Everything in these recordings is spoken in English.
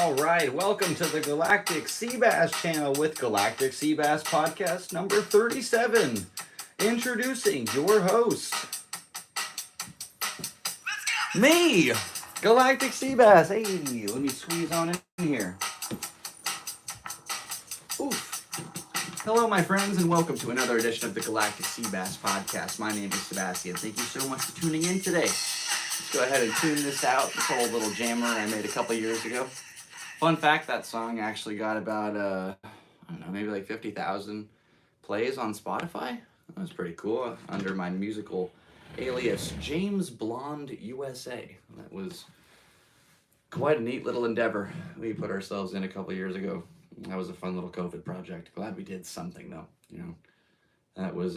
All right, welcome to the Galactic Seabass channel with Galactic Seabass Podcast number 37. Introducing your host, me, Galactic Seabass. Hey, let me squeeze on in here. Oof. Hello, my friends, and welcome to another edition of the Galactic Seabass Podcast. My name is Sebastian. Thank you so much for tuning in today. Let's go ahead and tune this out. This old little jammer I made a couple years ago. Fun fact, that song actually got about, I don't know, maybe like 50,000 plays on Spotify. That was pretty cool. Under my musical alias, James Blonde USA. That was quite a neat little endeavor we put ourselves in a couple years ago. That was a fun little COVID project. Glad we did something, though, you know. That was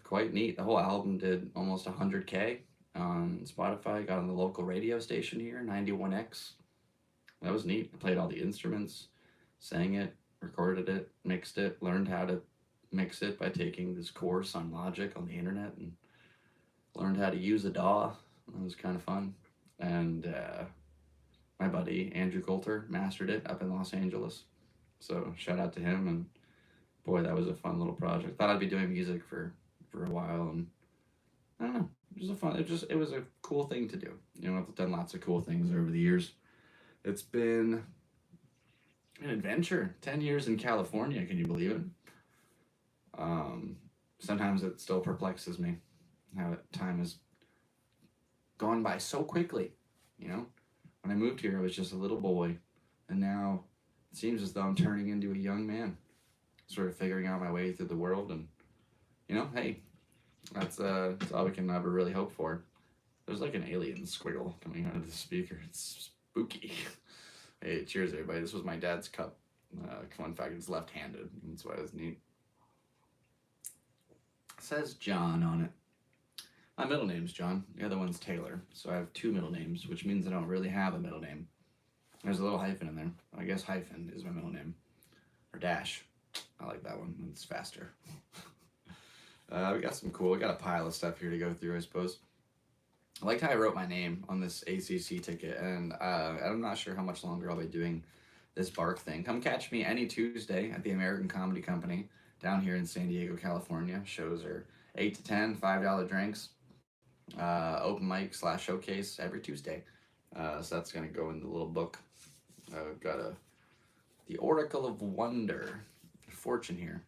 quite neat. The whole album did almost 100K on Spotify. Got on the local radio station here, 91X. That was neat. I played all the instruments, sang it, recorded it, mixed it, learned how to mix it by taking this course on Logic on the internet, and learned how to use a DAW. That was kind of fun. And my buddy Andrew Coulter mastered it up in Los Angeles. So shout out to him, and boy, that was a fun little project. Thought I'd be doing music for a while, and I don't know. It was a cool thing to do. You know, I've done lots of cool things over the years. It's been an adventure. 10 years in California, can you believe it? Sometimes it still perplexes me how time has gone by so quickly, you know? When I moved here, I was just a little boy, and now it seems as though I'm turning into a young man, sort of figuring out my way through the world, and, you know, hey, that's all we can ever really hope for. There's like an alien squiggle coming out of the speaker. It's spooky. Hey, cheers, everybody. This was my dad's cup. Fun fact, it's left-handed. That's why it's neat. It says John on it. My middle name's John. The other one's Taylor. So I have two middle names, which means I don't really have a middle name. There's a little hyphen in there. I guess hyphen is my middle name. Or dash. I like that one. It's faster. We got a pile of stuff here to go through, I suppose. I liked how I wrote my name on this ACC ticket, and I'm not sure how much longer I'll be doing this bark thing. Come catch me any Tuesday at the American Comedy Company down here in San Diego, California. Shows are 8 to 10, $5 drinks, open mic / showcase every Tuesday. So that's going to go in the little book. I've got the Oracle of Wonder, fortune here.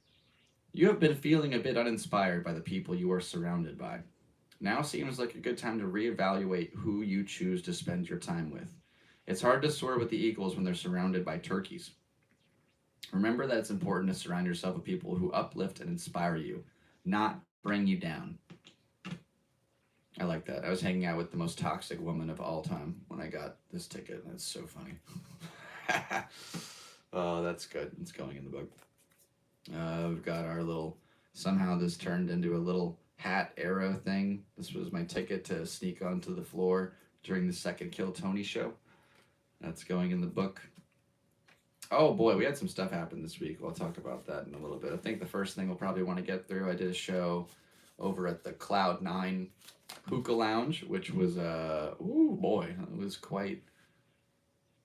You have been feeling a bit uninspired by the people you are surrounded by. Now seems like a good time to reevaluate who you choose to spend your time with. It's hard to soar with the eagles when they're surrounded by turkeys. Remember that it's important to surround yourself with people who uplift and inspire you, not bring you down. I like that. I was hanging out with the most toxic woman of all time when I got this ticket. That's so funny. Oh, that's good. It's going in the book. We've got our little, somehow this turned into a little hat arrow thing. This was my ticket to sneak onto the floor during the second Kill Tony show. That's going in the book. Oh boy, we had some stuff happen this week. We'll talk about that in a little bit. I think the first thing we'll probably want to get through, I did a show over at the Cloud9 Hookah Lounge, which was, ooh boy,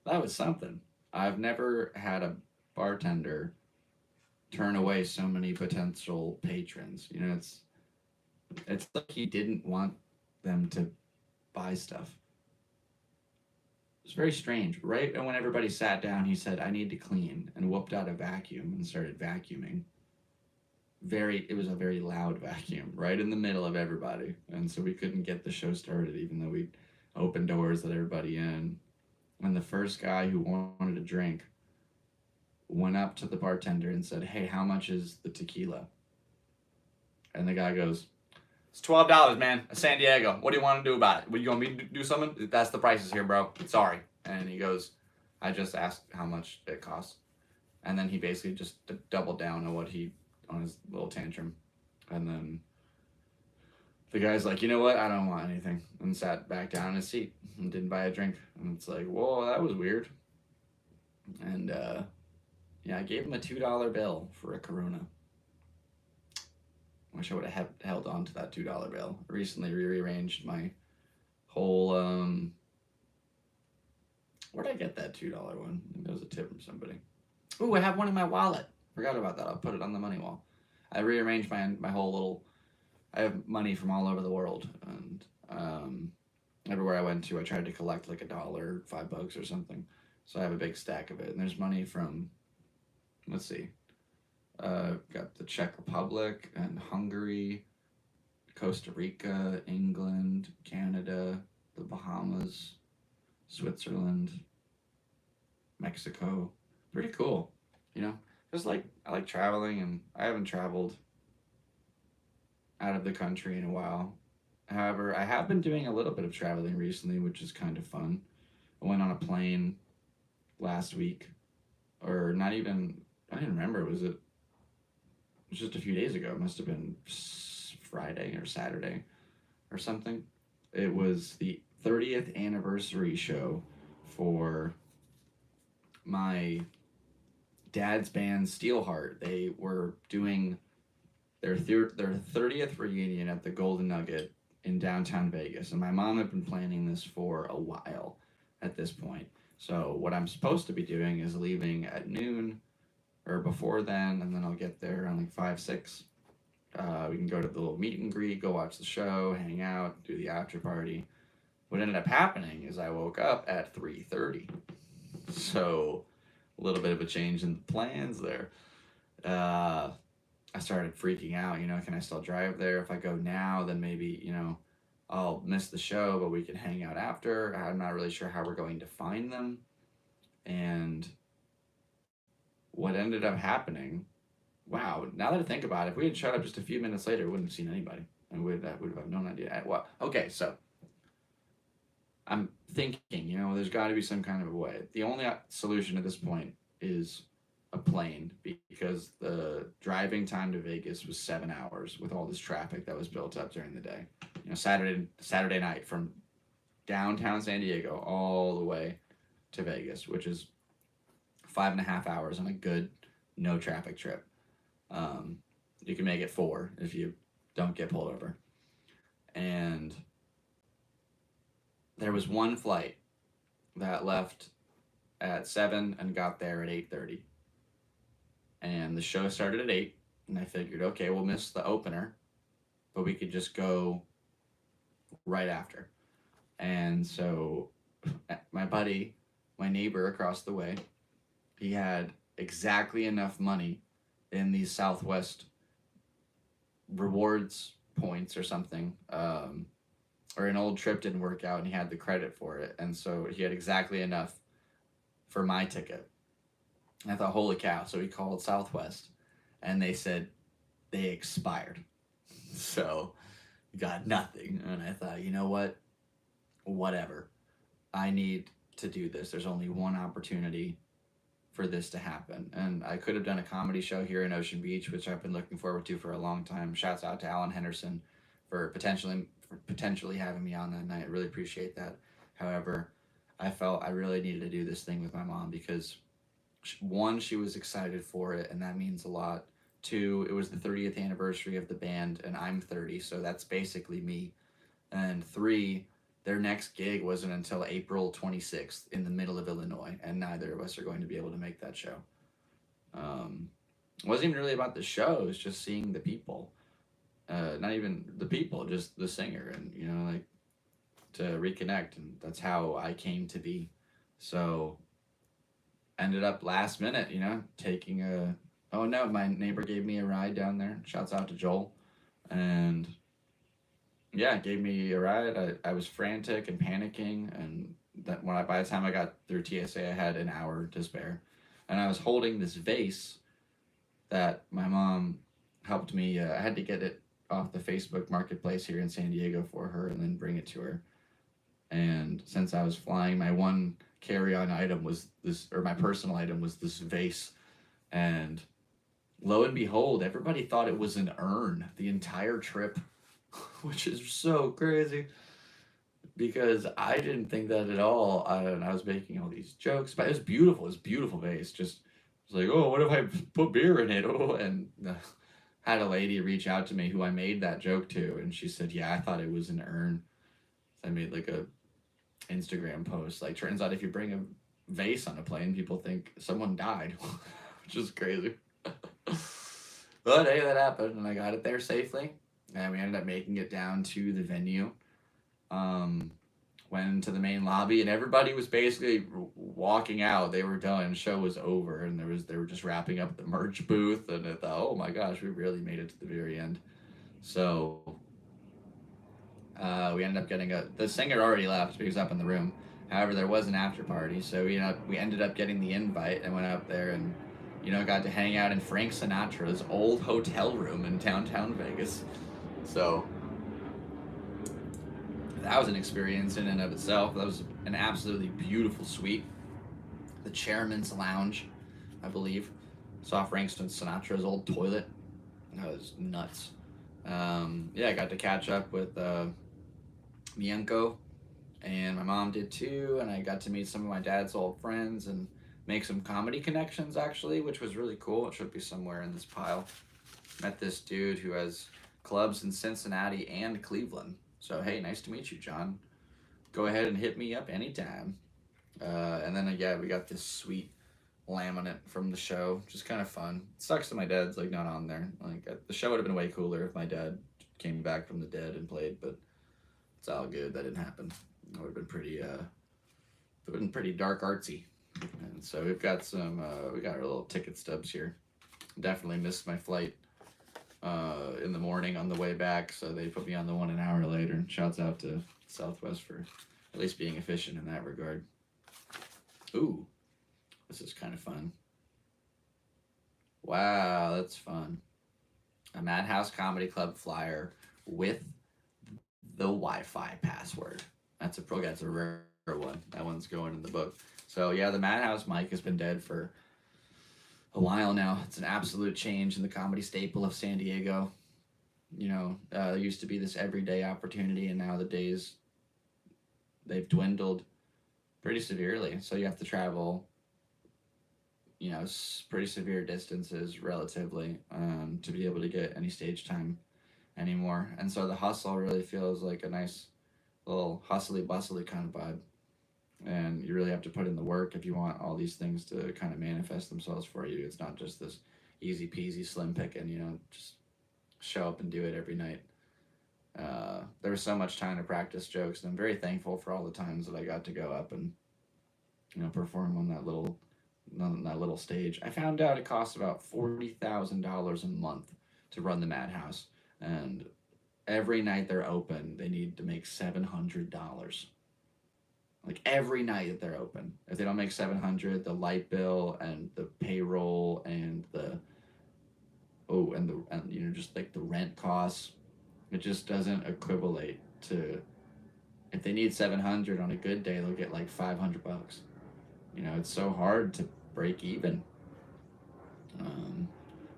that was something. I've never had a bartender turn away so many potential patrons. You know, it's like he didn't want them to buy stuff. It's very strange. Right and when everybody sat down, he said, "I need to clean," and whooped out a vacuum and started vacuuming. It was a very loud vacuum right in the middle of everybody, and so we couldn't get the show started even though we opened doors, let everybody in. And the first guy who wanted a drink went up to the bartender and said, "Hey, how much is the tequila?" And the guy goes, "It's $12, man. San Diego. What do you want to do about it? What, you want me to do something? That's the prices here, bro. Sorry." And he goes, "I just asked how much it costs." And then he basically just doubled down on his little tantrum. And then the guy's like, "You know what? I don't want anything." And sat back down in his seat and didn't buy a drink. And it's like, whoa, that was weird. And, yeah, I gave him a $2 bill for a Corona. Wish I would have held on to that $2 bill. Recently rearranged my whole Where'd I get that $2 one? I think that was a tip from somebody. Ooh, I have one in my wallet. Forgot about that. I'll put it on the money wall. I rearranged my whole little. I have money from all over the world, and everywhere I went to, I tried to collect like $1, $5 or something. So I have a big stack of it, and there's money from. Let's see. Got the Czech Republic and Hungary, Costa Rica, England, Canada, the Bahamas, Switzerland, Mexico. Pretty cool, you know. Just like I like traveling, and I haven't traveled out of the country in a while. However, I have been doing a little bit of traveling recently, which is kind of fun. I went on a plane last week, or not even. I don't even remember. It was just a few days ago. It must have been Friday or Saturday or something. It was the 30th anniversary show for my dad's band Steelheart. They were doing their 30th reunion at the Golden Nugget in downtown Vegas. And my mom had been planning this for a while at this point. So what I'm supposed to be doing is leaving at noon or before then, and then I'll get there around like 5, 6. We can go to the little meet and greet, go watch the show, hang out, do the after party. What ended up happening is I woke up at 3:30. So a little bit of a change in the plans there. I started freaking out, can I still drive there? If I go now, then maybe, I'll miss the show, but we can hang out after. I'm not really sure how we're going to find them. And what ended up happening, wow, now that I think about it, if we had showed up just a few minutes later, we wouldn't have seen anybody. And we would have no idea. Well, okay, so I'm thinking, there's got to be some kind of a way. The only solution at this point is a plane, because the driving time to Vegas was 7 hours with all this traffic that was built up during the day. Saturday night from downtown San Diego all the way to Vegas, which is 5.5 hours on a good no traffic trip. You can make it 4 if you don't get pulled over. And there was one flight that left at 7 and got there at 8:30. And the show started at 8, and I figured, okay, we'll miss the opener, but we could just go right after. And so my buddy, my neighbor across the way, he had exactly enough money in these Southwest rewards points or something, or an old trip didn't work out and he had the credit for it. And so he had exactly enough for my ticket. And I thought, holy cow. So he called Southwest and they said they expired. So got nothing. And I thought, you know what? Whatever. I need to do this. There's only one opportunity for this to happen. And I could have done a comedy show here in Ocean Beach, which I've been looking forward to for a long time. Shouts out to Alan Henderson for potentially having me on that night. I really appreciate that. However, I felt I really needed to do this thing with my mom because, 1, she was excited for it, and that means a lot. 2, it was the 30th anniversary of the band, and I'm 30, so that's basically me. And 3, their next gig wasn't until April 26th in the middle of Illinois, and neither of us are going to be able to make that show. It wasn't even really about the show, it was just seeing the people. Not even the people, just the singer, and, to reconnect, and that's how I came to be. So ended up last minute, taking my neighbor gave me a ride down there. Shouts out to Joel. And yeah, gave me a ride. I was frantic and panicking, and that by the time I got through TSA, I had an hour to spare. And I was holding this vase that my mom helped me. I had to get it off the Facebook marketplace here in San Diego for her and then bring it to her. And since I was flying, my one carry-on item was this, or my personal item was this vase. And lo and behold, everybody thought it was an urn the entire trip, which is so crazy because I didn't think that at all. I was making all these jokes, but it was beautiful. It was a beautiful vase. Just it was like, oh, what if I put beer in it? Oh, and had a lady reach out to me who I made that joke to, and she said, yeah, I thought it was an urn. I made like a Instagram post, like, turns out if you bring vase on a plane, people think someone died, which is crazy. But hey, that happened, and I got it there safely, and we ended up making it down to the venue. Um, Went into the main lobby, and everybody was basically walking out. They were done. Show was over, and they were just wrapping up the merch booth. And I thought, oh my gosh, we really made it to the very end. So we ended up getting the singer already left. He was up in the room. However, there was an after party, so we ended up getting the invite and went up there and got to hang out in Frank Sinatra's old hotel room in downtown Vegas. So that was an experience in and of itself. That was an absolutely beautiful suite. The chairman's lounge, I believe. Saw Frank Sinatra's old toilet. That was nuts. I got to catch up with Mienko, and my mom did too, and I got to meet some of my dad's old friends and make some comedy connections, actually, which was really cool. It should be somewhere in this pile. Met this dude who has clubs in Cincinnati and Cleveland. So, hey, nice to meet you, John. Go ahead and hit me up anytime. And then, we got this sweet laminate from the show, which is kind of fun. It sucks that my dad's, not on there. The show would have been way cooler if my dad came back from the dead and played, but it's all good. That didn't happen. It would have been pretty dark artsy. And so we got our little ticket stubs here. Definitely missed my flight in the morning on the way back, so they put me on the one an hour later. Shouts out to Southwest for at least being efficient in that regard. Ooh, this is kind of fun. Wow, that's fun. A Madhouse Comedy Club flyer with the Wi-Fi password. That's a rare one. That one's going in the book. So yeah, the Madhouse mic has been dead for a while now. It's an absolute change in the comedy staple of San Diego. It used to be this everyday opportunity, and now the days, they've dwindled pretty severely. So you have to travel, pretty severe distances relatively to be able to get any stage time anymore. And so the hustle really feels like a nice little hustly bustly kind of vibe. And you really have to put in the work if you want all these things to kind of manifest themselves for you. It's not just this easy peasy slim picking, just show up and do it every night. There was so much time to practice jokes, and I'm very thankful for all the times that I got to go up and perform on that little stage. I found out it costs about $40,000 a month to run the Madhouse, and every night they're open, they need to make $700. Every night that they're open. If they don't make $700, the light bill and the payroll and the rent costs, it just doesn't equivalate to. If they need $700 on a good day, they'll get $500. It's so hard to break even.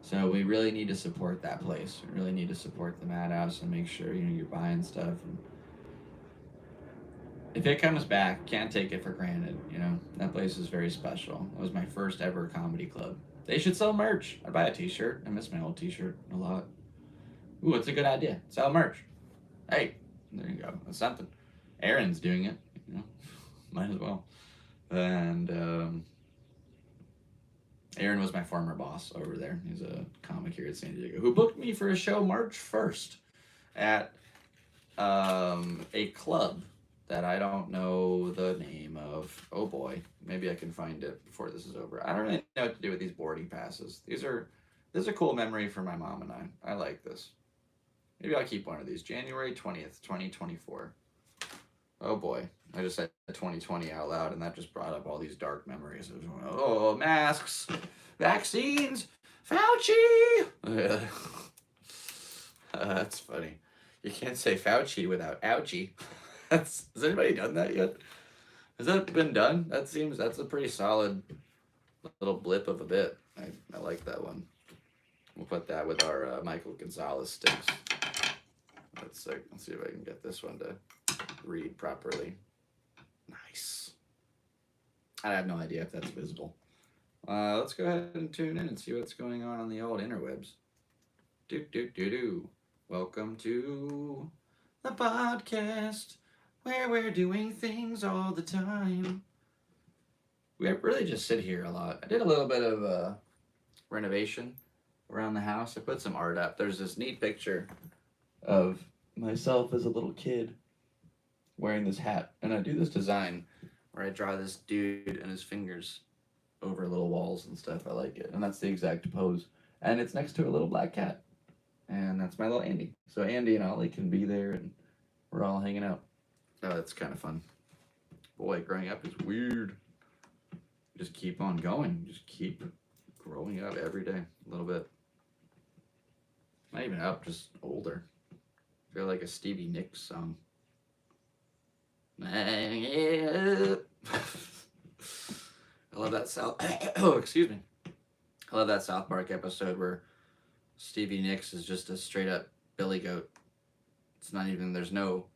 So we really need to support that place. We really need to support the Madhouse and make sure you're buying stuff. And if it comes back, can't take it for granted. That place is very special. It was my first ever comedy club. They should sell merch. I'd buy a t-shirt. I miss my old t-shirt a lot. Ooh, it's a good idea. Sell merch. Hey, there you go. That's something. Aaron's doing it. Might as well. And Aaron was my former boss over there. He's a comic here at San Diego who booked me for a show March 1st at a club that I don't know the name of. Oh boy, maybe I can find it before this is over. I don't really know what to do with these boarding passes. This is a cool memory for my mom and I. I like this. Maybe I'll keep one of these. January 20th, 2024. Oh boy, I just said 2020 out loud, and that just brought up all these dark memories. Oh, masks, vaccines, Fauci. That's funny. You can't say Fauci without ouchie. Has anybody done that yet? Has that been done? That's a pretty solid little blip of a bit. I like that one. We'll put that with our Michael Gonzalez sticks. Let's see if I can get this one to read properly. Nice. I have no idea if that's visible. Let's go ahead and tune in and see what's going on the old interwebs. Welcome to the podcast where we're doing things all the time. We really just sit here a lot. I did a little bit of renovation around the house. I put some art up. There's this neat picture of myself as a little kid wearing this hat. And I do this design where I draw this dude and his fingers over little walls and stuff. I like it. And that's the exact pose. And it's next to a little black cat. And that's my little Andy. So Andy and Ollie can be there and we're all hanging out. Oh, that's kind of fun. Boy, growing up is weird. Just keep on going. Just keep growing up every day a little bit. Not even up, just older. I feel like a Stevie Nicks song. I love that excuse me. I love that South Park episode where Stevie Nicks is just a straight up billy goat. It's not even, there's no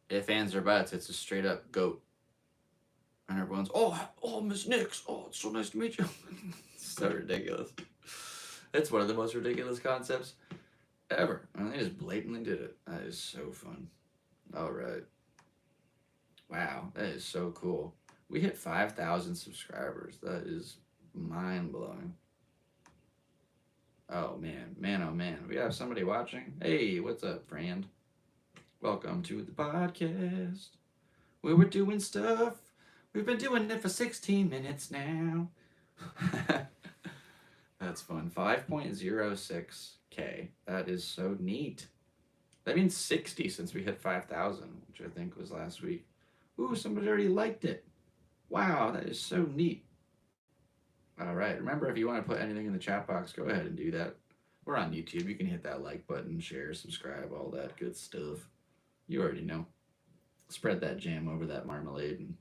ifs, ands, or buts. It's a straight up goat. And everyone's, oh, Miss Nicks. Oh, it's so nice to meet you. It's so ridiculous. It's one of the most ridiculous concepts ever. And they just blatantly did it. That is so fun. All right. Wow, that is so cool. We hit 5,000 subscribers. That is mind-blowing. Oh, man. We have somebody watching. Hey, what's up, friend? Welcome to the podcast where we're doing stuff. We've been doing it for 16 minutes now. That's fun. 5.06K. That is so neat. That means 60 since we hit 5,000, which I think was last week. Ooh, somebody already liked it. Wow, that is so neat. All right. Remember, if you want to put anything in the chat box, go ahead and do that. We're on YouTube. You can hit that like button, share, subscribe, all that good stuff. You already know. Spread that jam over that marmalade and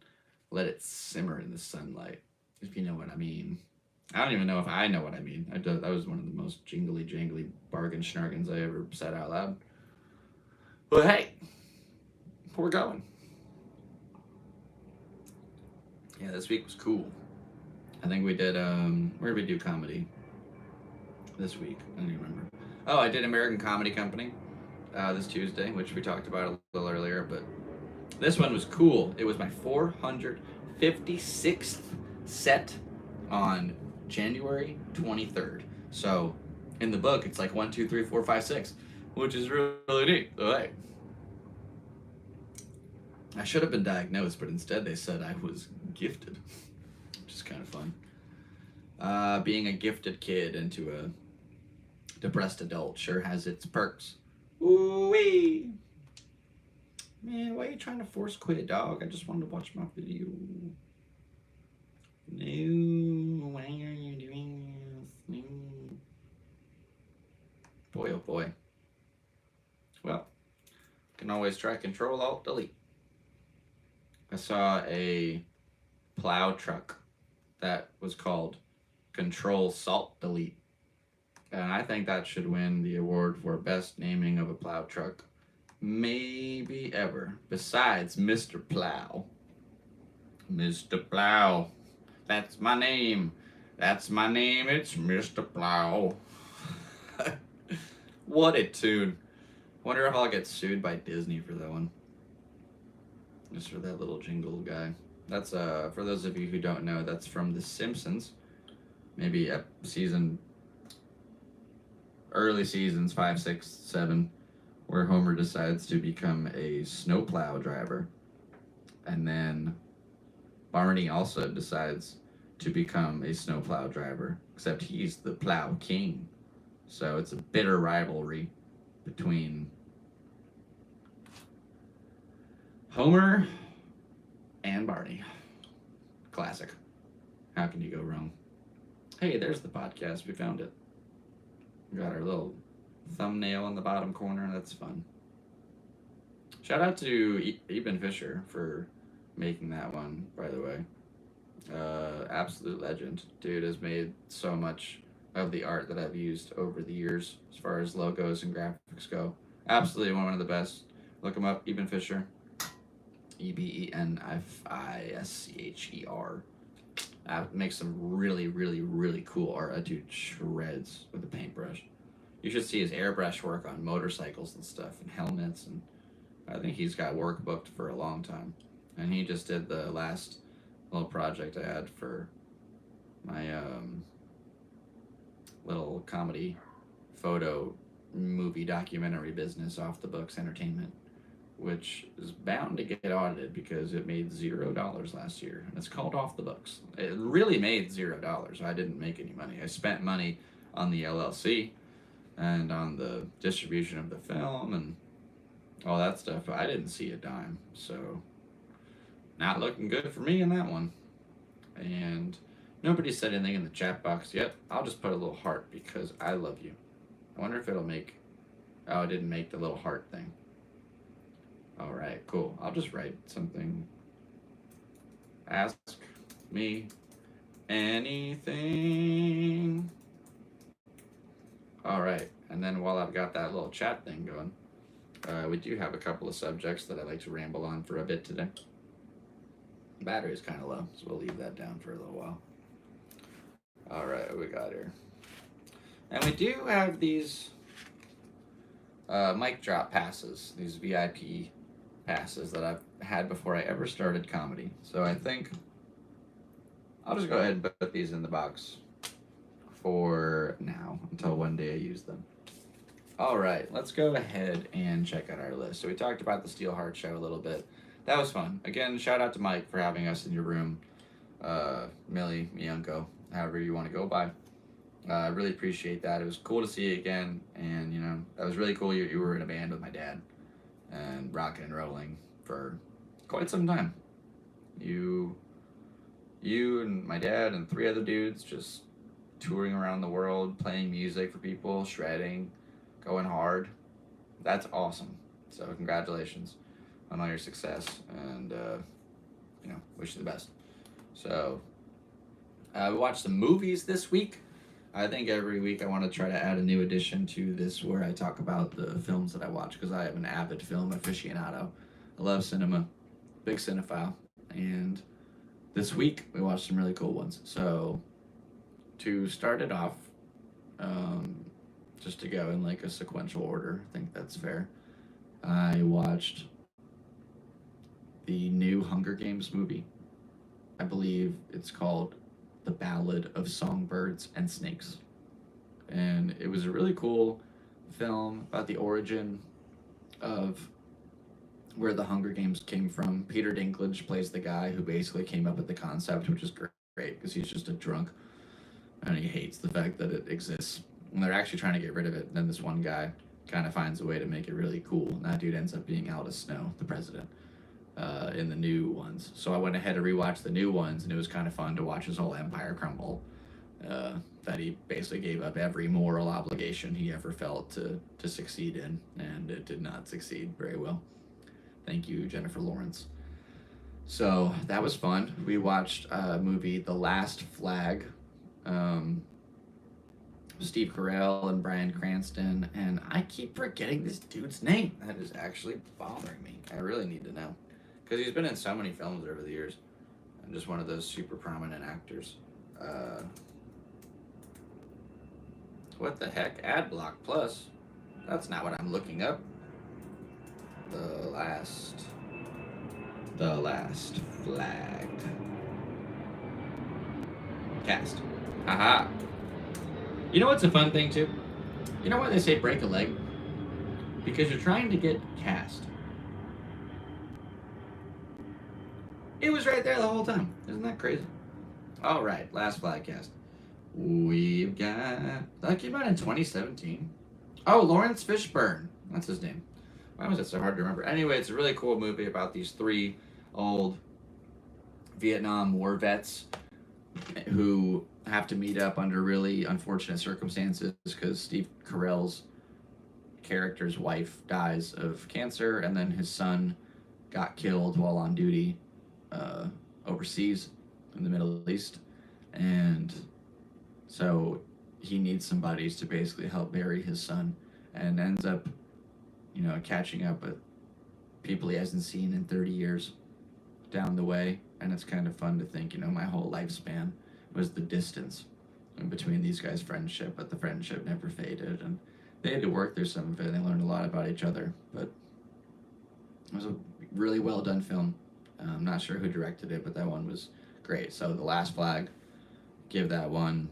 let it simmer in the sunlight, if you know what I mean. I don't even know if I know what I mean. That was one of the most jingly, jangly bargain schnargans I ever said out loud. But hey, we're going. Yeah, this week was cool. I think we did, where did we do comedy this week? I don't even remember. Oh, I did American Comedy Company this Tuesday, which we talked about a little earlier, but this one was cool. It was my 456th set on January 23rd. So in the book, it's like 1, 2, 3, 4, 5, 6, which is really neat. So, hey, I should have been diagnosed, but instead they said I was gifted, which is kind of fun. Being a gifted kid into a depressed adult sure has its perks. Ooh-wee. Man, why are you trying to force quit, dog? I just wanted to watch my video. No, why are you doing this? No. Boy, oh boy. Well, can always try Control-Alt-Delete. I saw a plow truck that was called Control-Salt-Delete. And I think that should win the award for best naming of a plow truck maybe ever, besides Mr. Plow. Mr. Plow. That's my name. It's Mr. Plow. What a tune. Wonder if I'll get sued by Disney for that one. Just for that little jingle guy. That's, for those of you who don't know, that's from The Simpsons. Maybe early seasons, 5, 6, 7, where Homer decides to become a snowplow driver. And then Barney also decides to become a snowplow driver, except he's the plow king. So it's a bitter rivalry between Homer and Barney. Classic. How can you go wrong? Hey, there's the podcast. We found it. We got our little thumbnail in the bottom corner. That's fun. Shout out to Eben Fisher for making that one, by the way. Absolute legend. Dude has made so much of the art that I've used over the years as far as logos and graphics go. Absolutely one of the best. Look him up, Eben Fisher. EbenFischer. Makes some really, really, really cool art. That dude shreds with a paintbrush. You should see his airbrush work on motorcycles and stuff and helmets, and I think he's got work booked for a long time. and he just did the last little project I had for my little comedy photo movie documentary business, Off the Books Entertainment, which is bound to get audited because it made $0 last year, and it's called Off the Books. It really made $0. I didn't make any money. I spent money on the LLC and on the distribution of the film and all that stuff, but I didn't see a dime. So not looking good for me in that one. And nobody said anything in the chat box yet. I'll just put a little heart because I love you. I wonder if it'll make... Oh, it didn't make the little heart thing. All right, cool. I'll just write something. Ask me anything. All right, and then while I've got that little chat thing going, we do have a couple of subjects that I'd like to ramble on for a bit today. Battery is kind of low, so we'll leave that down for a little while. All right, what we got here? And we do have these mic drop passes, these VIP passes that I've had before I ever started comedy. So I think I'll just go ahead and put these in the box for now until one day I use them. All right, let's go ahead and check out our list. So we talked about the Steelheart show a little bit. That was fun. Again, shout out to Mike for having us in your room. Millie, Miyanko, however you want to go by. I really appreciate that. It was cool to see you again, and you know, that was really cool. You were in a band with my dad and rocking and rolling for quite some time. You and my dad and 3 other dudes just touring around the world, playing music for people, shredding, going hard. That's awesome. So congratulations on all your success, and you know, wish you the best. So we watched some movies this week. I think every week I want to try to add a new addition to this where I talk about the films that I watch, because I am an avid film aficionado. I love cinema, big cinephile, and this week we watched some really cool ones. So to start it off, just to go in like a sequential order, I think that's fair. I watched the new Hunger Games movie. I believe it's called The Ballad of Songbirds and Snakes. And it was a really cool film about the origin of where the Hunger Games came from. Peter Dinklage plays the guy who basically came up with the concept, which is great because he's just a drunk and he hates the fact that it exists. And they're actually trying to get rid of it. And then this one guy kind of finds a way to make it really cool. And that dude ends up being Aldous Snow, the president. In the new ones. So I went ahead and rewatched the new ones, and it was kind of fun to watch his whole empire crumble. That he basically gave up every moral obligation he ever felt to succeed in, and it did not succeed very well. Thank you, Jennifer Lawrence. So that was fun. We watched a movie, The Last Flag. Steve Carell and Bryan Cranston, and I keep forgetting this dude's name. That is actually bothering me. I really need to know. Because he's been in so many films over the years. And just one of those super prominent actors. What the heck? Adblock Plus? That's not what I'm looking up. The Last Flag. Cast. Haha. You know what's a fun thing too? You know why they say break a leg? Because you're trying to get cast. It was right there the whole time. Isn't that crazy? All right, Last Flag cast. We've got... That came out in 2017. Oh, Lawrence Fishburne. That's his name. Why was it so hard to remember? Anyway, it's a really cool movie about these 3 old Vietnam War vets who have to meet up under really unfortunate circumstances because Steve Carell's character's wife dies of cancer, and then his son got killed while on duty overseas in the Middle East, and so he needs somebody to basically help bury his son, and ends up, you know, catching up with people he hasn't seen in 30 years down the way. And it's kind of fun to think, you know, my whole lifespan was the distance in between these guys' friendship, but the friendship never faded, and they had to work through some of it, and they learned a lot about each other. But it was a really well done film. I'm not sure who directed it, but that one was great. So The Last Flag, give that one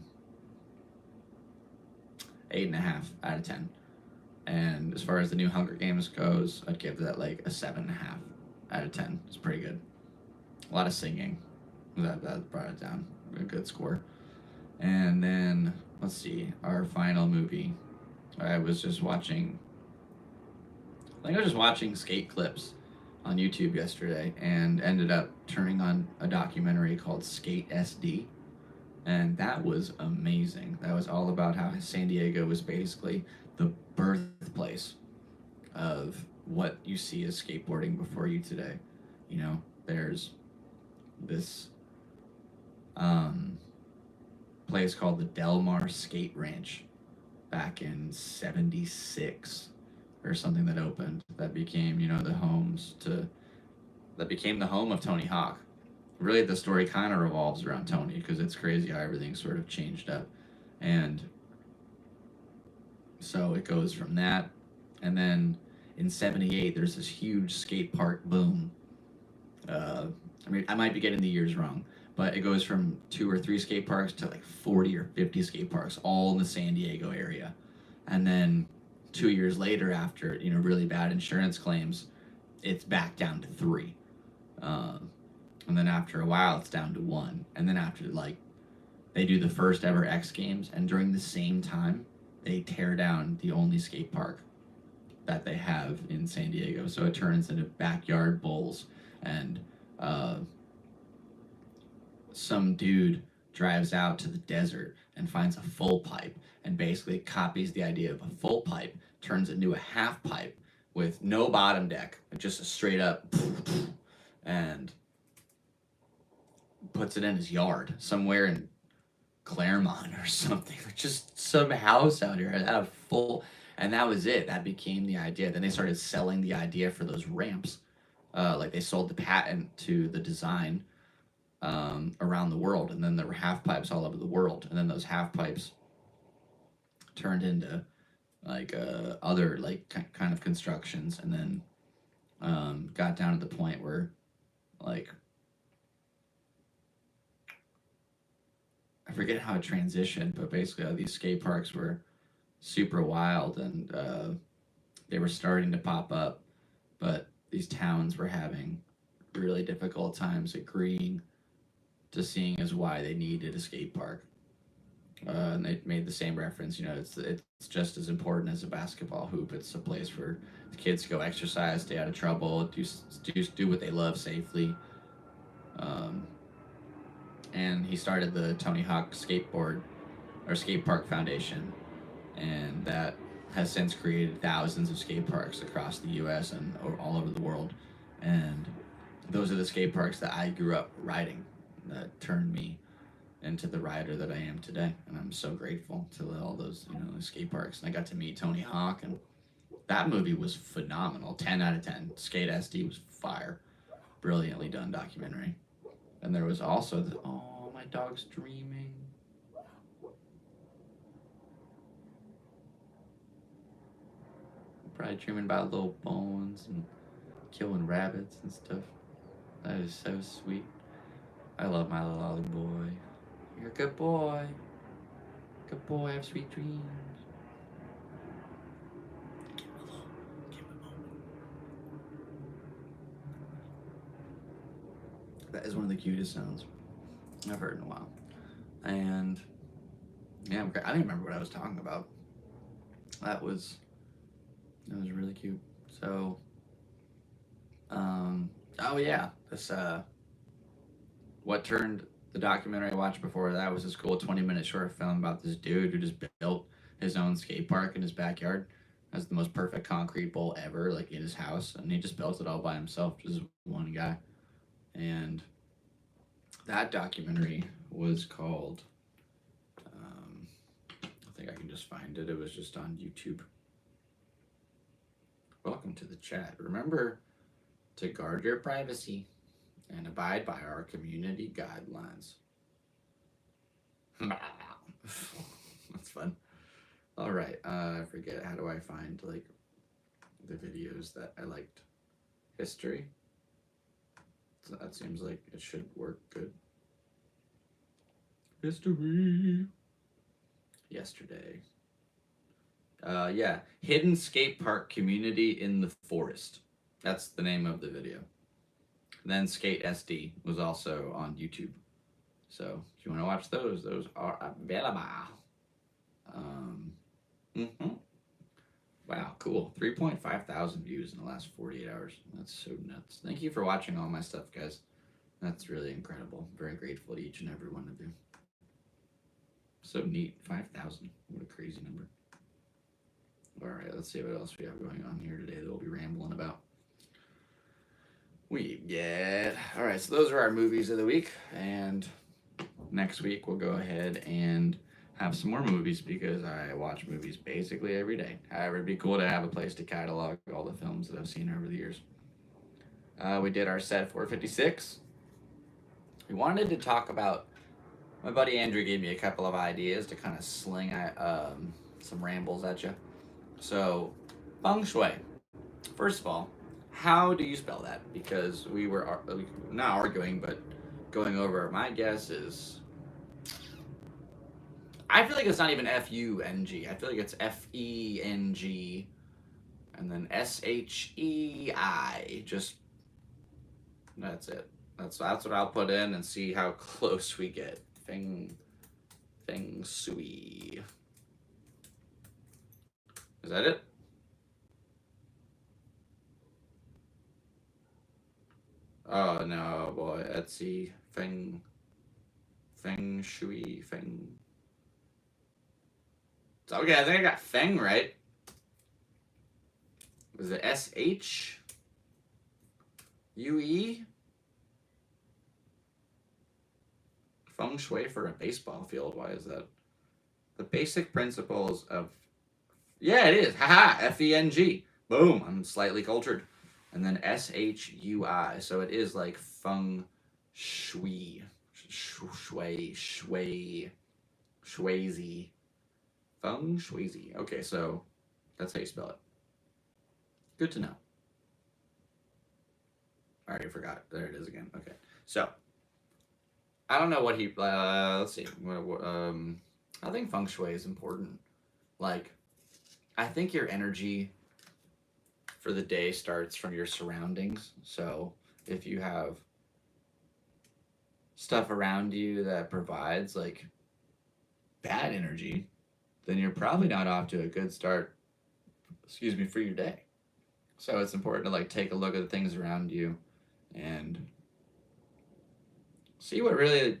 8.5 out of 10. And as far as the new Hunger Games goes, I'd give that like a 7.5 out of 10. It's pretty good. A lot of singing. That brought it down. A good score. And then, let's see, our final movie. I was just watching skate clips on YouTube yesterday and ended up turning on a documentary called Skate SD. And that was amazing. That was all about how San Diego was basically the birthplace of what you see as skateboarding before you today. You know, there's this place called the Del Mar Skate Ranch back in '76 or something that opened that became, that became the home of Tony Hawk. Really, the story kind of revolves around Tony because it's crazy how everything sort of changed up. And so it goes from that. And then in '78, there's this huge skate park boom. I might be getting the years wrong, but it goes from 2 or 3 skate parks to like 40 or 50 skate parks, all in the San Diego area. And then 2 years later, after really bad insurance claims, it's back down to 3. And then after a while, it's down to 1. And then after they do the first ever X Games, and during the same time, they tear down the only skate park that they have in San Diego. So it turns into backyard bowls, and some dude drives out to the desert and finds a full pipe and basically copies the idea of a full pipe, turns it into a half pipe with no bottom deck, just a straight up, and puts it in his yard somewhere in Claremont or something, just some house out here had a full, and that was it. That became the idea. Then they started selling the idea for those ramps. They sold the patent to the design around the world, and then there were half pipes all over the world, and then those half pipes turned into other kind of constructions, and then got down to the point where I forget how it transitioned, but basically these skate parks were super wild, and they were starting to pop up, but these towns were having really difficult times agreeing to seeing as why they needed a skate park. And they made the same reference, it's just as important as a basketball hoop. It's a place for kids to go exercise, stay out of trouble, do what they love safely. And he started the Tony Hawk Skateboard or Skate Park Foundation, and that has since created thousands of skate parks across the U.S. and all over the world. And those are the skate parks that I grew up riding that turned me into the rider that I am today. And I'm so grateful to all those, skate parks. And I got to meet Tony Hawk, and that movie was phenomenal. 10 out of 10. Skate SD was fire. Brilliantly done documentary. And there was also oh, my dog's dreaming. Probably dreaming about little bones and killing rabbits and stuff. That is so sweet. I love my little Ollie boy. You're a good boy. Good boy, have sweet dreams. Give him a moment. That is one of the cutest sounds I've heard in a while. And yeah, I don't even remember what I was talking about. That was really cute. So, oh yeah, this what turned the documentary I watched before that was this cool 20-minute short film about this dude who just built his own skate park in his backyard. Has the most perfect concrete bowl ever, in his house, and he just built it all by himself, just one guy. And that documentary was called, I think I can just find it. It was just on YouTube. Welcome to the chat. Remember to guard your privacy and abide by our community guidelines. That's fun. All right. I forget. How do I find the videos that I liked? History. That seems like it should work good. History. Yesterday. Yeah. Hidden skate park community in the forest. That's the name of the video. And then Skate SD was also on YouTube. So if you want to watch those are available. Mm-hmm. Wow, cool. 3.5 thousand views in the last 48 hours. That's so nuts. Thank you for watching all my stuff, guys. That's really incredible. Very grateful to each and every one of you. So neat. 5,000. What a crazy number. All right, let's see what else we have going on here today that we'll be rambling about. All right, so those are our movies of the week. And next week we'll go ahead and have some more movies because I watch movies basically every day. However, it'd be cool to have a place to catalog all the films that I've seen over the years. We did our set 456. We wanted to talk about, my buddy Andrew gave me a couple of ideas to kind of sling some rambles at you. So, feng shui. First of all, how do you spell that? Because we were not arguing, but going over. My guess is, I feel like it's not even F-U-N-G. I feel like it's F-E-N-G and then S-H-E-I. Just, that's it. That's what I'll put in and see how close we get. Feng shui. Is that it? Oh no, boy. Etsy. Feng shui. So, okay, I think I got Feng right. Was it S-H-U-E? Feng shui for a baseball field. Why is that? The basic principles of... Yeah, it is. Haha. F-E-N-G. Boom. I'm slightly cultured. And then S-H-U-I. So it is like feng shui. Shuizi. Feng shuizi. Okay, so that's how you spell it. Good to know. I already forgot. There it is again. Okay. So, I don't know what he... let's see. I think feng shui is important. Like, I think your energy for the day starts from your surroundings. So if you have stuff around you that provides like bad energy, then you're probably not off to a good start, for your day. So it's important to like take a look at the things around you and see what really, I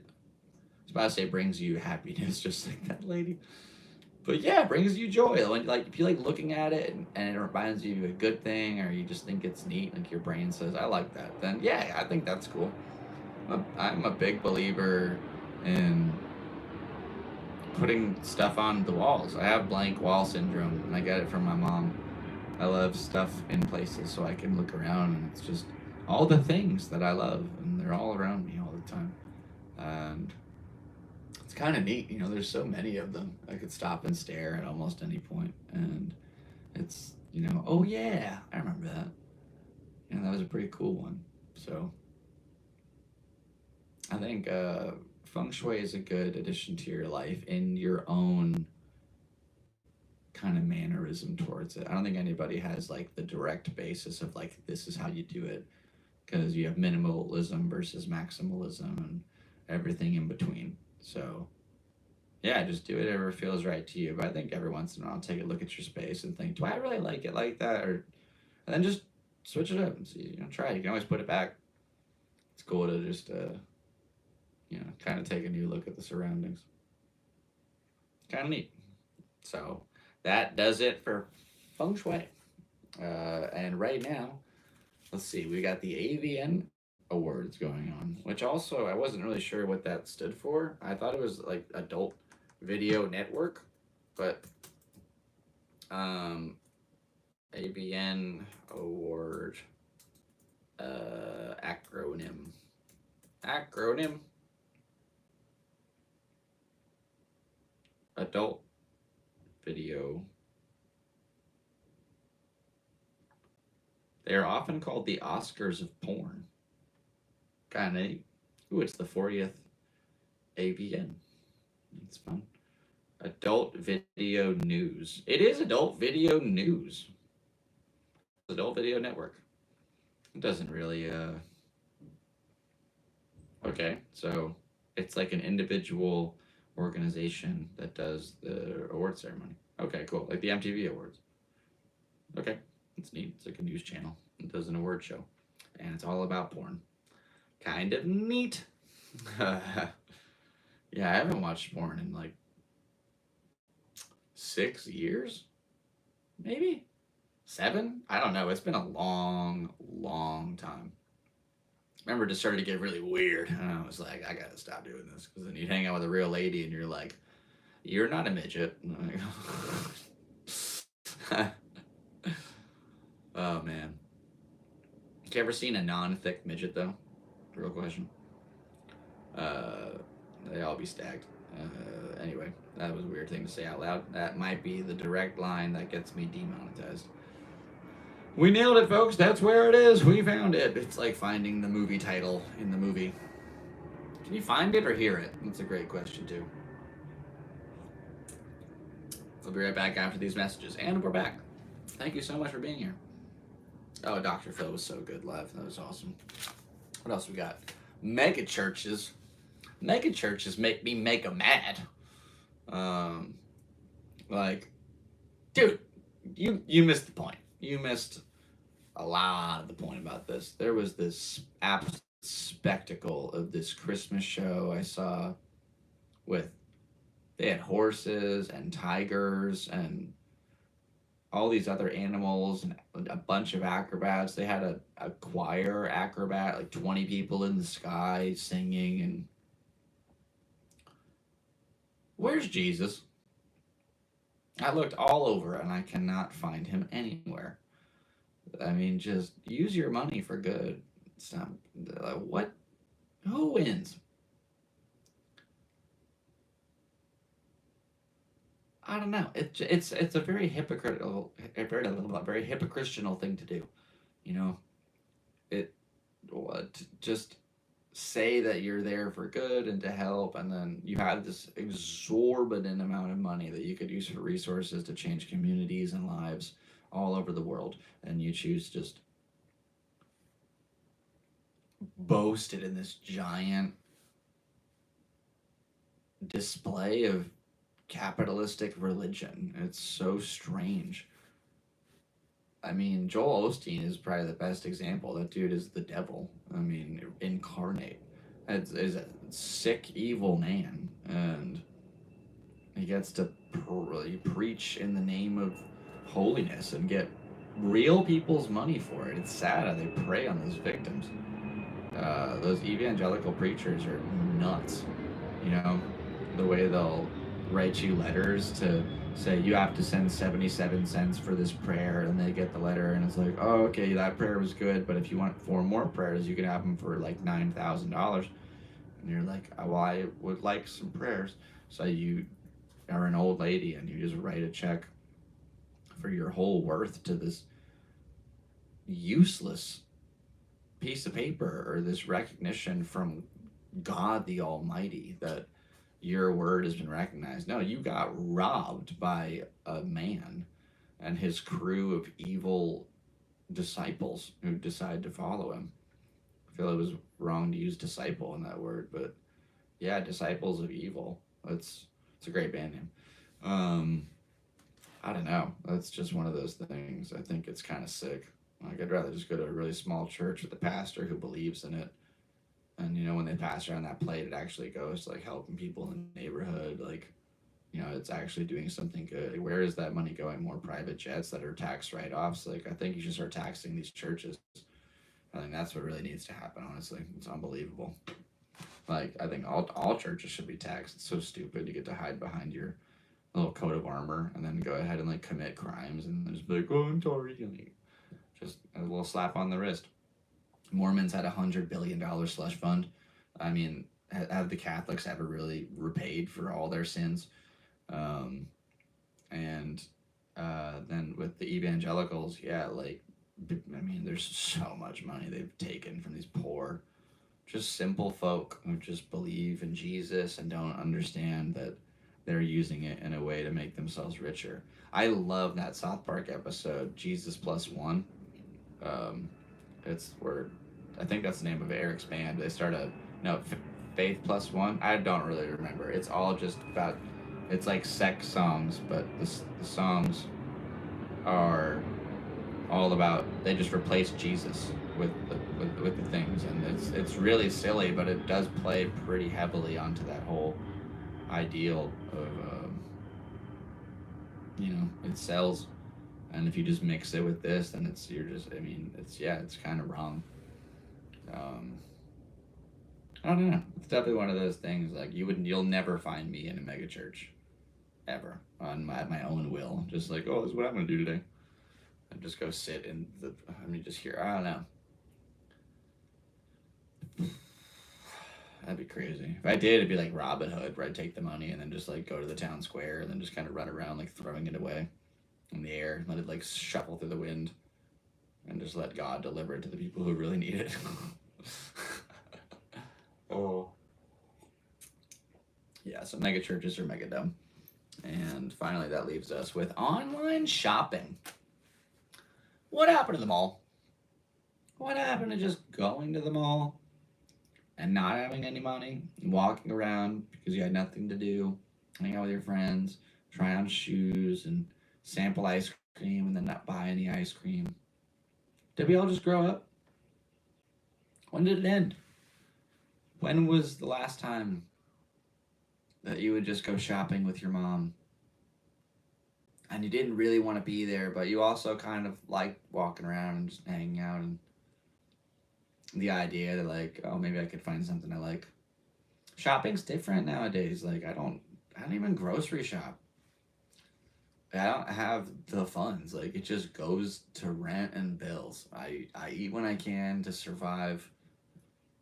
was about to say brings you happiness, just like that lady. But yeah, it brings you joy. When if you like looking at it and it reminds you of a good thing, or you just think it's neat, like your brain says, "I like that." Then yeah, I think that's cool. I'm a big believer in putting stuff on the walls. I have blank wall syndrome, and I get it from my mom. I love stuff in places so I can look around, and it's just all the things that I love, and they're all around me all the time. And it's kind of neat, there's so many of them. I could stop and stare at almost any point, and it's, oh yeah, I remember that. That was a pretty cool one. So I think feng shui is a good addition to your life in your own kind of mannerism towards it. I don't think anybody has like the direct basis of like, this is how you do it, because you have minimalism versus maximalism and everything in between. So yeah, just do whatever feels right to you. But I think every once in a while, take a look at your space and think, do I really like it like that? And then just switch it up and see, try it. You can always put it back. It's cool to just, kind of take a new look at the surroundings. Kind of neat. So that does it for feng shui. And right now, let's see, we got the AVN Awards going on, which also, I wasn't really sure what that stood for. I thought it was like Adult Video Network, but AVN Award acronym Adult Video. They are often called the Oscars of porn. Kind of neat. Ooh, it's the 40th AVN. It's fun. Adult video news. It is adult video news. Adult Video Network. It doesn't really. Okay, so it's like an individual organization that does the award ceremony. Okay, cool. Like the MTV Awards. Okay, it's neat. It's like a news channel. It does an award show, and it's all about porn. Kind of neat. Yeah, I haven't watched porn in like 6 years, maybe 7. I don't know. It's been a long, long time. I remember it just started to get really weird, and I was like, I gotta stop doing this, because then you'd hang out with a real lady, and you're like, you're not a midget. Oh man, you ever seen a non-thick midget though? Real question. They all be stacked. Anyway, that was a weird thing to say out loud. That might be the direct line that gets me demonetized. We nailed it, folks. That's where it is. We found it. It's like finding the movie title in the movie. Can you find it or hear it? That's a great question, too. We'll be right back after these messages. And we're back. Thank you so much for being here. Oh, Dr. Phil was so good live. That was awesome. What else we got? Mega churches. Mega churches make me mega mad. Like, dude, you missed the point. You missed a lot of the point about this. There was this absolute spectacle of this Christmas show I saw with, they had horses and tigers and all these other animals and a bunch of acrobats. They had a choir acrobat, like 20 people in the sky singing. And where's Jesus? I looked all over and I cannot find him anywhere. I mean, just use your money for good. It's not, what? Who wins? I don't know. It's a very hypocritical, very hypocritical thing to do. You know, just say that you're there for good and to help, and then you have this exorbitant amount of money that you could use for resources to change communities and lives all over the world, and you choose just boast it in this giant display of capitalistic religion. It's so strange. I mean, Joel Osteen is probably the best example. That dude is the devil. I mean, incarnate. Is a sick, evil man, and he gets to preach in the name of holiness and get real people's money for it. It's sad how they prey on those victims. Those evangelical preachers are nuts. You know, the way they'll write you letters to say you have to send 77 cents for this prayer, and they get the letter and it's like, oh, okay, that prayer was good, but if you want 4 more prayers, you can have them for like $9,000. And you're like, oh, well, I would like some prayers. So you are an old lady and you just write a check for your whole worth to this useless piece of paper, or this recognition from God the Almighty that your word has been recognized. No, you got robbed by a man and his crew of evil disciples who decide to follow him. I feel it was wrong to use disciple in that word, but yeah, disciples of evil. It's a great band name. I don't know. That's just one of those things. I think it's kind of sick. Like, I'd rather just go to a really small church with a pastor who believes in it. And, you know, when they pass around that plate, it actually goes to, like, helping people in the neighborhood. Like, you know, it's actually doing something good. Like, where is that money going? More private jets that are tax write-offs? Like, I think you should start taxing these churches. I think that's what really needs to happen, honestly. It's unbelievable. Like, I think all churches should be taxed. It's so stupid. You get to hide behind your little coat of armor and then go ahead and, like, commit crimes and then just be like, oh, I'm sorry. Just a little slap on the wrist. Mormons had $100 billion slush fund. I mean, have the Catholics ever really repaid for all their sins? And then with the evangelicals, yeah, like, I mean, there's so much money they've taken from these poor just simple folk who just believe in Jesus and don't understand that they're using it in a way to make themselves richer. I love that South Park episode, Jesus Plus One. Um, it's where I think that's the name of Eric's band. They start a no Faith Plus One. I don't really remember. It's all just about. It's like sex songs, but the songs are all about they just replace Jesus with the things, and it's really silly, but it does play pretty heavily onto that whole ideal of it sells, and if you just mix it with this, then it's kind of wrong. um I don't know, it's definitely one of those things, like you'll never find me in a mega church ever on my own will, just like, oh, this is what I'm gonna do today, and just go sit in just here. I don't know. That'd be crazy. If I did, it'd be like Robin Hood, where I'd take the money and then just like go to the town square and then just kind of run around like throwing it away in the air, let it like shuffle through the wind, and just let God deliver it to the people who really need it. Oh. Yeah, so mega churches are mega dumb. And finally, that leaves us with online shopping. What happened to the mall? What happened to just going to the mall and not having any money, walking around because you had nothing to do, hang out with your friends, try on shoes and sample ice cream and then not buy any ice cream? Did we all just grow up? When did it end? When was the last time that you would just go shopping with your mom and you didn't really want to be there, but you also kind of liked walking around and just hanging out, and the idea that like, oh, maybe I could find something I like. Shopping's different nowadays. Like I don't even grocery shop. I don't have the funds. Like it just goes to rent and bills. I eat when I can to survive,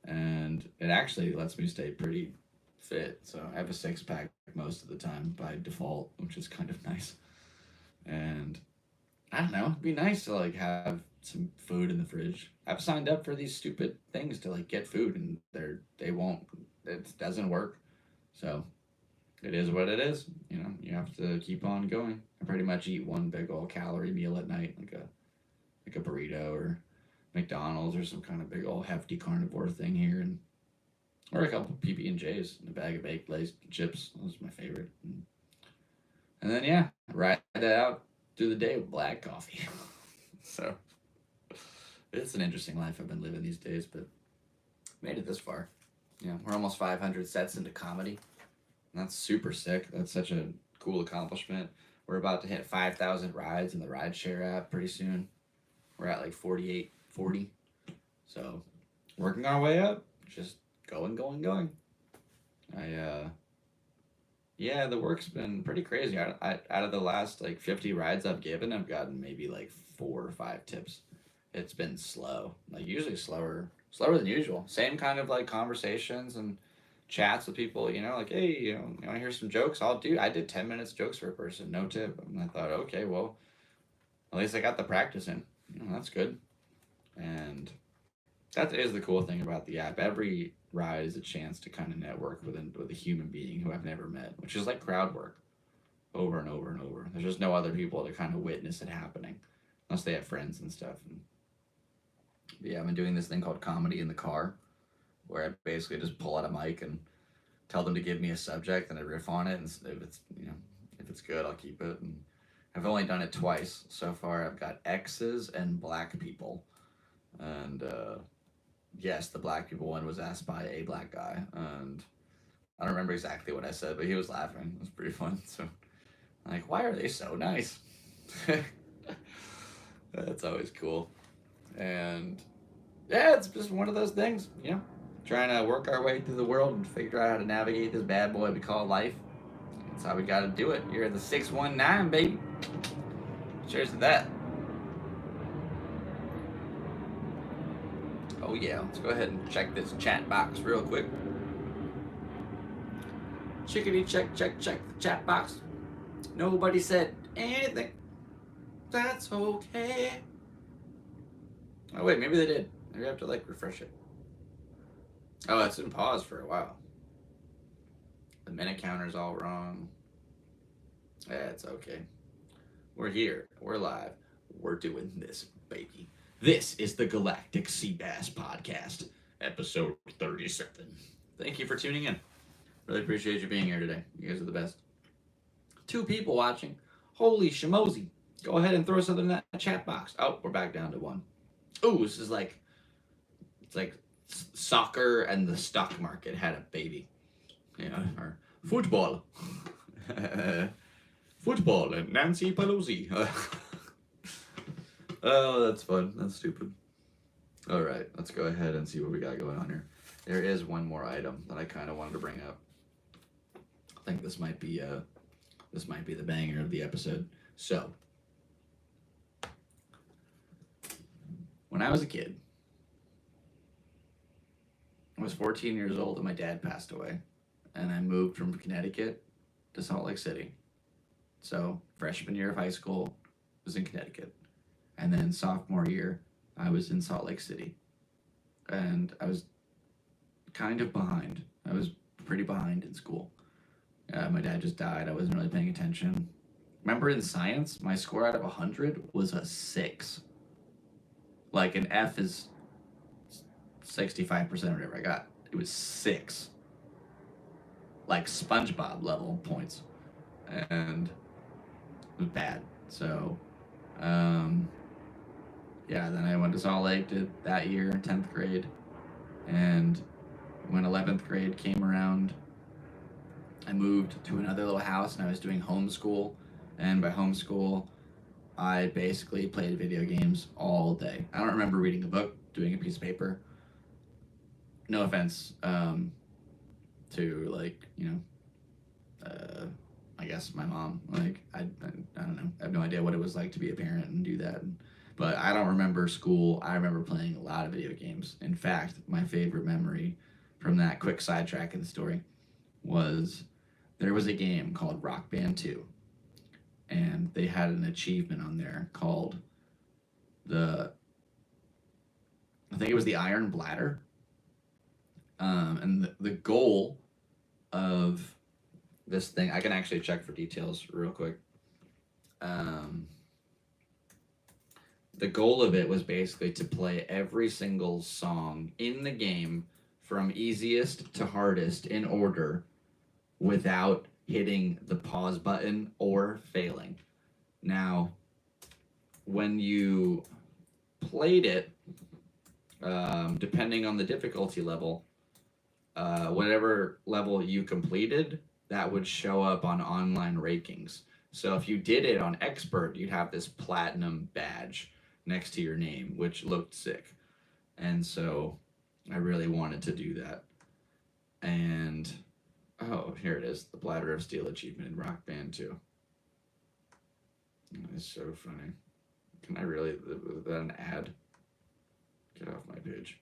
and it actually lets me stay pretty fit. So I have a 6-pack most of the time by default, which is kind of nice. And I don't know, it'd be nice to like have some food in the fridge. I've signed up for these stupid things to like get food, and it doesn't work. So it is what it is. You have to keep on going. I pretty much eat one big old calorie meal at night, like a burrito or McDonald's or some kind of big old hefty carnivore thing here, or a couple PB&Js and a bag of baked Lay's chips. Those are my favorite. And then yeah, ride that out through the day with black coffee. So it's an interesting life I've been living these days, but made it this far. We're almost 500 sets into comedy. And that's super sick. That's such a cool accomplishment. We're about to hit 5,000 rides in the rideshare app pretty soon. We're at like 40. So working our way up, just going. Yeah, the work's been pretty crazy. Out of the last like 50 rides I've given, I've gotten maybe like 4 or 5 tips. It's been slow, like usually slower than usual. Same kind of like conversations and chats with people, like, hey, you want to hear some jokes? I did 10 minutes jokes for a person, no tip. And I thought, okay, well, at least I got the practice in. That's good. And that is the cool thing about the app. Every ride is a chance to kind of network with a human being who I've never met, which is like crowd work over and over and over. There's just no other people to kind of witness it happening unless they have friends and stuff. But yeah, I've been doing this thing called comedy in the car, where I basically just pull out a mic and tell them to give me a subject and I riff on it, and if it's good, I'll keep it. And I've only done it twice so far. I've got exes and black people, and yes, the black people one was asked by a black guy, and I don't remember exactly what I said, but he was laughing. It was pretty fun. So, like, why are they so nice? That's always cool. And yeah, it's just one of those things, trying to work our way through the world and figure out how to navigate this bad boy we call life. That's how we got to do it. You're the 619, baby. Cheers to that. Oh yeah, let's go ahead and check this chat box real quick. Chickadee check the chat box. Nobody said anything. That's okay. Oh wait, maybe they did. Maybe I have to like refresh it. Oh, it's in pause for a while. The minute counter's all wrong. Yeah, it's okay. We're here. We're live. We're doing this, baby. This is the Galactic Seabass Podcast, episode 37. Thank you for tuning in. Really appreciate you being here today. You guys are the best. 2 people watching. Holy shimozy. Go ahead and throw something in that chat box. Oh, we're back down to 1. Ooh, this is like, it's like soccer and the stock market had a baby. Yeah, or football. Football and Nancy Pelosi. Oh, that's fun. That's stupid. All right, let's go ahead and see what we got going on here. There is one more item that I kind of wanted to bring up. I think this might be the banger of the episode. So, when I was a kid, I was 14 years old and my dad passed away, and I moved from Connecticut to Salt Lake City. So, freshman year of high school was in Connecticut, and then sophomore year I was in Salt Lake City, and I was kind of behind. I was pretty behind in school. My dad just died. I wasn't really paying attention. Remember in science, my score out of 100 was a 6. Like an F is 65% or whatever I got. It was 6. Like SpongeBob level points. And it was bad. So, yeah, then I went to Salt Lake, did that year, 10th grade. And when 11th grade came around, I moved to another little house and I was doing homeschool. And by homeschool, I basically played video games all day. I don't remember reading a book, doing a piece of paper. No offense to, like, I guess my mom. Like, I don't know. I have no idea what it was like to be a parent and do that. But I don't remember school. I remember playing a lot of video games. In fact, my favorite memory from that quick sidetrack in the story was there was a game called Rock Band 2. And they had an achievement on there called I think it was the Iron Bladder. And the goal of this thing, I can actually check for details real quick. The goal of it was basically to play every single song in the game from easiest to hardest in order without hitting the pause button or failing. Now, when you played it, depending on the difficulty level, whatever level you completed, that would show up on online rankings. So if you did it on expert, you'd have this platinum badge next to your name, which looked sick. And so I really wanted to do that. And oh, here it is, the Bladder of Steel achievement in Rock Band 2. That is so funny. Can I really, is that an ad? Get off my page.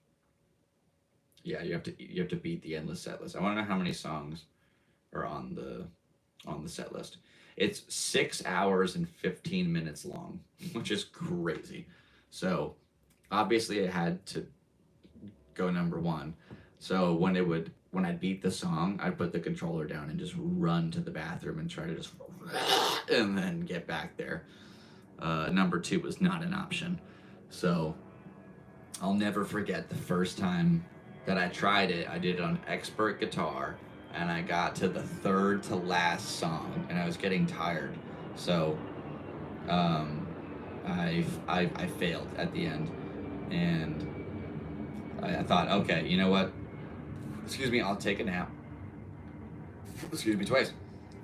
Yeah, you have to beat the endless set list. I want to know how many songs are on the set list. It's 6 hours and 15 minutes long, which is crazy. So obviously it had to go number 1. So when I beat the song, I'd put the controller down and just run to the bathroom and try to just and then get back there. Number 2 was not an option. So I'll never forget the first time that I tried it. I did it on expert guitar, and I got to the 3rd to last song, and I was getting tired. So I failed at the end, and I thought, okay, you know what? Excuse me, I'll take a nap. Excuse me twice.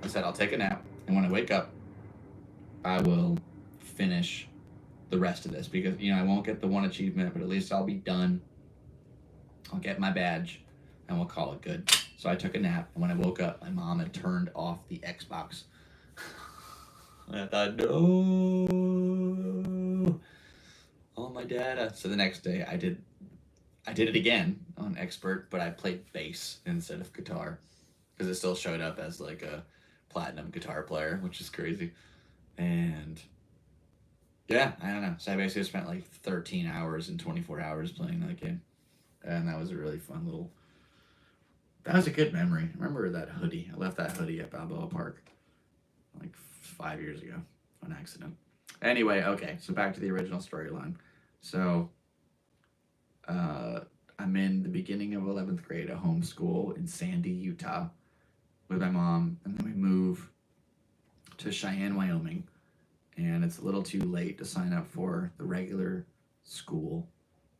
I said, I'll take a nap, and when I wake up, I will finish the rest of this, because, I won't get the 1 achievement, but at least I'll be done. I'll get my badge, and we'll call it good. So I took a nap, and when I woke up, my mom had turned off the Xbox. And I thought, no, all my data. So the next day, I did it again on expert, but I played bass instead of guitar, because it still showed up as like a platinum guitar player, which is crazy. And yeah, I don't know. So I basically spent like 13 hours and 24 hours playing that game. And that was a really fun little That was a good memory. I remember that hoodie. I left that hoodie at Balboa Park like 5 years ago on accident. Anyway, okay, so back to the original storyline. So, I'm in the beginning of 11th grade at homeschool in Sandy, Utah with my mom, and then we move to Cheyenne, Wyoming, and it's a little too late to sign up for the regular school,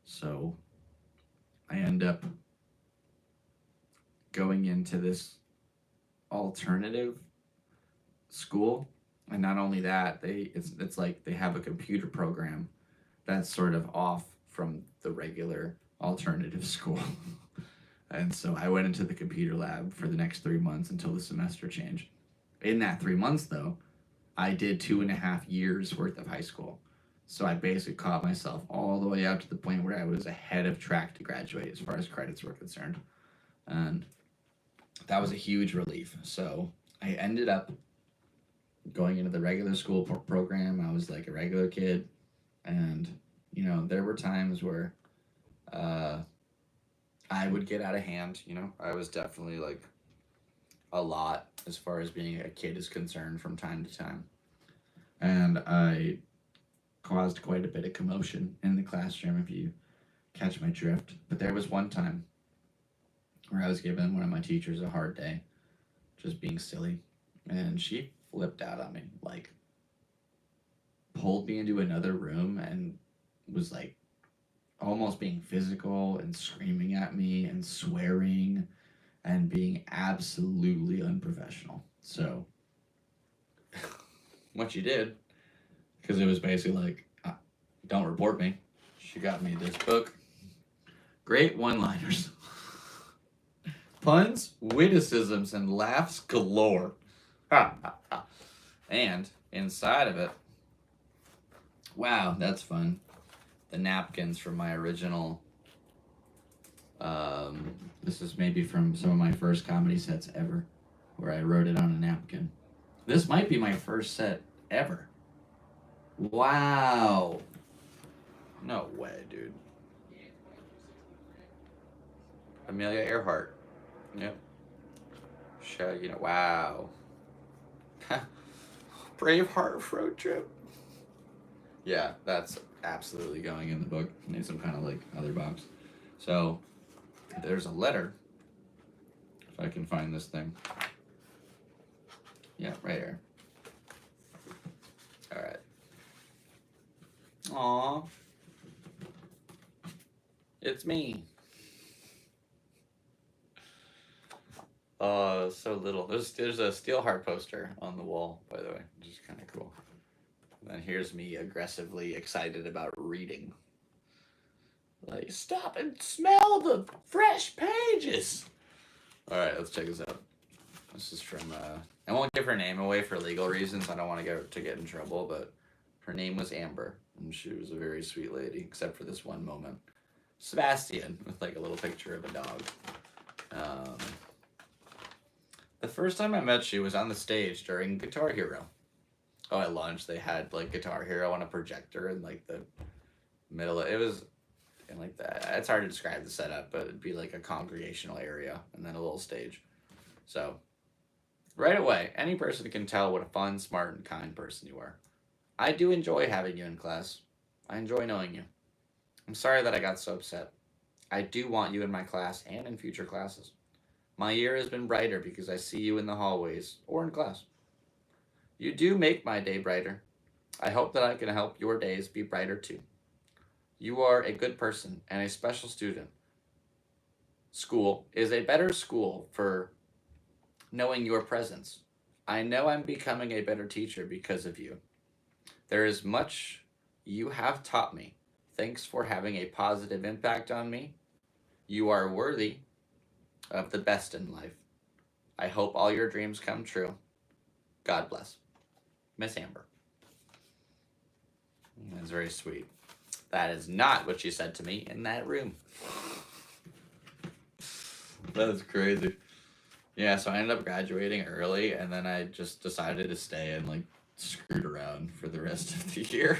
so I end up going into this alternative school, and not only that, it's like they have a computer program that's sort of off from the regular alternative school. And so I went into the computer lab for the next 3 months until the semester changed. In that 3 months, though, I did 2.5 years worth of high school. So I basically caught myself all the way up to the point where I was ahead of track to graduate as far as credits were concerned. And that was a huge relief. So I ended up going into the regular school program. I was like a regular kid. And, you know, there were times where I would get out of hand. You know, I was definitely like a lot as far as being a kid is concerned from time to time. And I caused quite a bit of commotion in the classroom, if you catch my drift. But there was one time where I was giving one of my teachers a hard day, just being silly. And she flipped out on me, like pulled me into another room and was like almost being physical and screaming at me and swearing and being absolutely unprofessional. So what she did, because it was basically like, don't report me, she got me this book. Great one-liners. Puns, witticisms, and laughs galore. And inside of it, wow, that's fun. The napkins from my original, this is maybe from some of my first comedy sets ever, where I wrote it on a napkin. This might be my first set ever. Wow. No way, dude. Amelia Earhart. Yep. You know, wow. Braveheart road trip. Yeah, that's absolutely going in the book. Need some kind of like other box. So there's a letter. If I can find this thing. Yeah, right here. All right. Aw. It's me. So little. There's a Steelheart poster on the wall, by the way, which is kind of cool. And then here's me aggressively excited about reading. Like, stop and smell the fresh pages. All right, let's check this out. This is from, I won't give her name away for legal reasons. I don't want to get in trouble, but her name was Amber, and she was a very sweet lady, except for this one moment. Sebastian, with like a little picture of a dog. The first time I met she was on the stage during Guitar Hero. Oh, at lunch they had like Guitar Hero on a projector in like the middle. It was in like that. It's hard to describe the setup, but it'd be like a congregational area and then a little stage. So right away, any person can tell what a fun, smart, and kind person you are. I do enjoy having you in class. I enjoy knowing you. I'm sorry that I got so upset. I do want you in my class and in future classes. My year has been brighter because I see you in the hallways or in class. You do make my day brighter. I hope that I can help your days be brighter too. You are a good person and a special student. School is a better school for knowing your presence. I know I'm becoming a better teacher because of you. There is much you have taught me. Thanks for having a positive impact on me. You are worthy of the best in life. I hope all your dreams come true. God bless. Miss Amber. That's very sweet. That is not what she said to me in that room. That is crazy. Yeah, so I ended up graduating early, and then I just decided to stay and like screwed around for the rest of the year.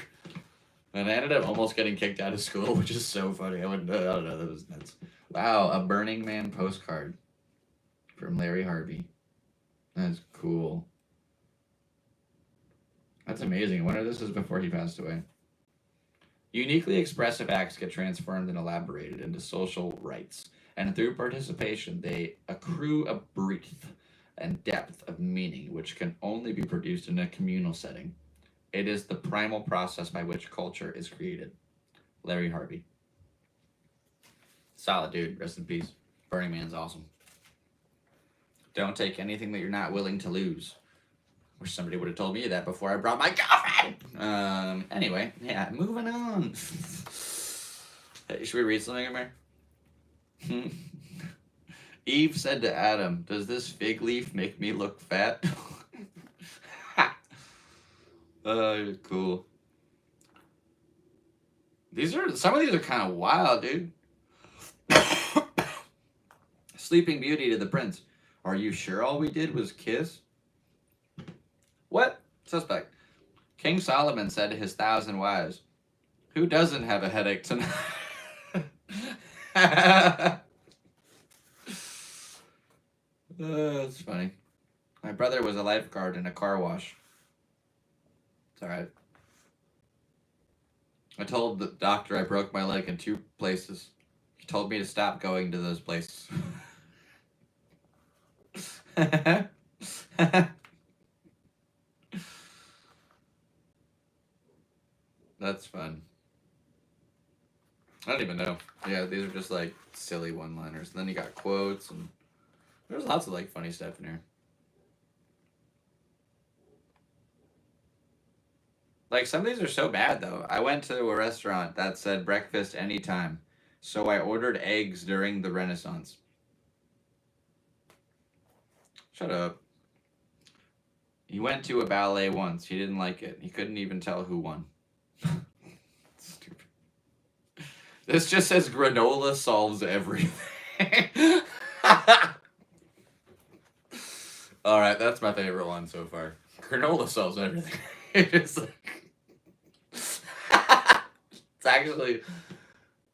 And I ended up almost getting kicked out of school, which is so funny. I don't know, that was nuts. Wow, a Burning Man postcard. from Larry Harvey. That's cool. That's amazing. I wonder if this is before he passed away. Uniquely expressive acts get transformed and elaborated into social rites, and through participation, they accrue a breadth and depth of meaning which can only be produced in a communal setting. It is the primal process by which culture is created. Larry Harvey. Solid dude. Rest in peace. Burning Man's awesome. Don't take anything that you're not willing to lose. Wish somebody would have told me that before I brought my girlfriend. Anyway, yeah, moving on. Hey, should we read something, Amir? Eve said to Adam, "Does this fig leaf make me look fat?" Oh, cool. Some of these are kind of wild, dude. Sleeping Beauty to the Prince. Are you sure all we did was kiss? What? Suspect. King Solomon said to his 1,000 wives, "Who doesn't have a headache tonight?" That's funny. My brother was a lifeguard in a car wash. It's alright. I told the doctor I broke my leg in 2 places. He told me to stop going to those places. That's fun. I don't even know. Yeah, these are just like silly one-liners. And then you got quotes, and there's lots of like funny stuff in here. Like, some of these are so bad though. I went to a restaurant that said breakfast anytime, so I ordered eggs during the Renaissance. Shut up. He went to a ballet once. He didn't like it. He couldn't even tell who won. Stupid. This just says granola solves everything. Alright, that's my favorite one so far. Granola solves everything. It's like... It's actually...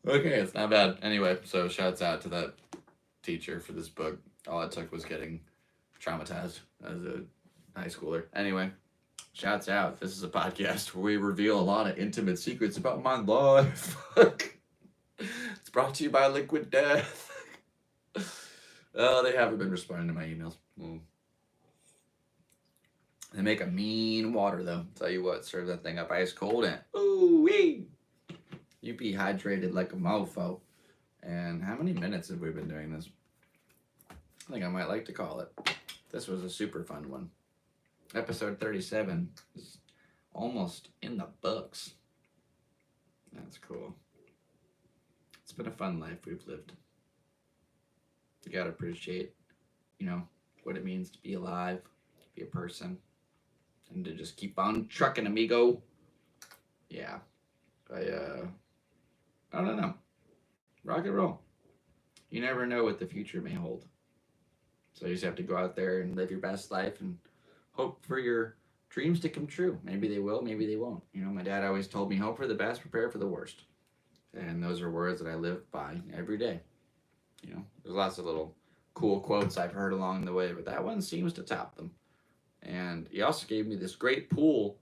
Okay, it's not bad. Anyway, so shouts out to that teacher for this book. All it took was getting traumatized as a high schooler. Anyway, shouts out. This is a podcast where we reveal a lot of intimate secrets about my life. It's brought to you by Liquid Death. Oh, they haven't been responding to my emails. They make a mean water, though. Tell you what, serve that thing up ice cold and ooh-wee! You be hydrated like a mofo. And how many minutes have we been doing this? I think I might like to call it. This was a super fun one. Episode 37 is almost in the books. That's cool. It's been a fun life we've lived. You gotta appreciate, what it means to be alive, to be a person, and to just keep on trucking, amigo. Yeah. I don't know. Rock and roll. You never know what the future may hold. So you just have to go out there and live your best life and hope for your dreams to come true. Maybe they will, maybe they won't. My dad always told me, hope for the best, prepare for the worst. And those are words that I live by every day. There's lots of little cool quotes I've heard along the way, but that one seems to top them. And he also gave me this great pool,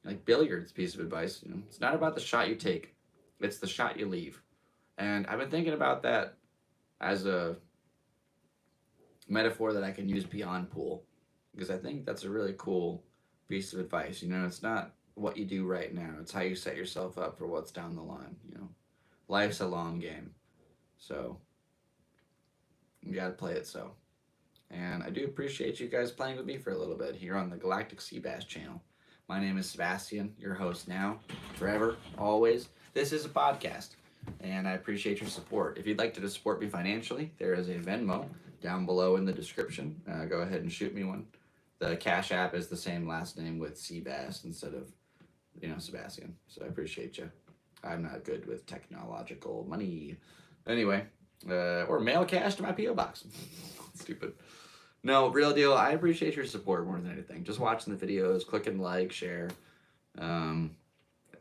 like billiards piece of advice. It's not about the shot you take, it's the shot you leave. And I've been thinking about that as a metaphor that I can use beyond pool, because I think that's a really cool piece of advice. It's not what you do right now, it's how you set yourself up for what's down the line. Life's a long game, so you gotta play it so. And I do appreciate you guys playing with me for a little bit here on the Galactic Seabass channel. My name is Sebastian, your host now, forever, always. This is a podcast, and I appreciate your support. If you'd like to support me financially, there is a Venmo down below in the description. Go ahead and shoot me one. The Cash App is the same last name with Seabass instead of, Sebastian. So I appreciate you. I'm not good with technological money. Anyway, or mail cash to my P.O. box. Stupid. No, real deal. I appreciate your support more than anything. Just watching the videos, clicking like, share. It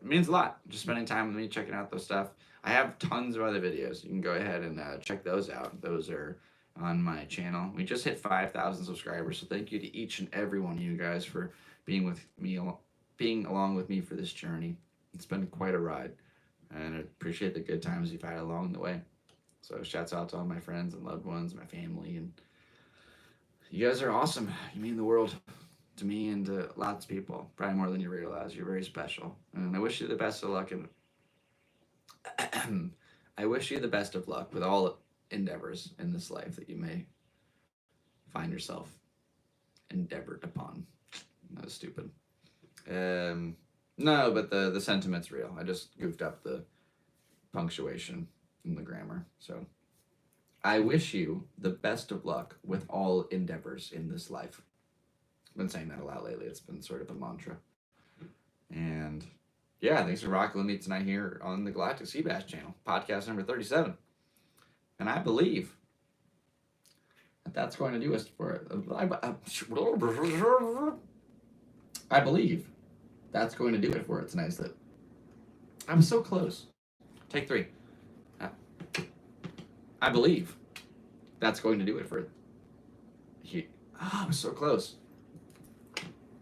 means a lot. Just spending time with me, checking out those stuff. I have tons of other videos. You can go ahead and check those out. Those are on my channel. We just hit 5,000 subscribers, so thank you to each and every one of you guys for being along with me for this journey. It's been quite a ride, and I appreciate the good times you've had along the way. So shouts out to all my friends and loved ones, my family, and you guys are awesome. You mean the world to me and to lots of people, probably more than you realize. You're very special, and I wish you the best of luck. And I wish you the best of luck with all endeavors in this life that you may find yourself endeavored upon. That was stupid. No, but the sentiment's real. I just goofed up the punctuation and the grammar. So I wish you the best of luck with all endeavors in this life. I've been saying that a lot lately. It's been sort of a mantra. And yeah, thanks for rocking with me tonight here on the Galactic Seabass channel, podcast number 37. And I believe that's going to do us for it. I believe that's going to do it for it tonight. That I'm so close. Take 3. I believe that's going to do it for it. I was so close.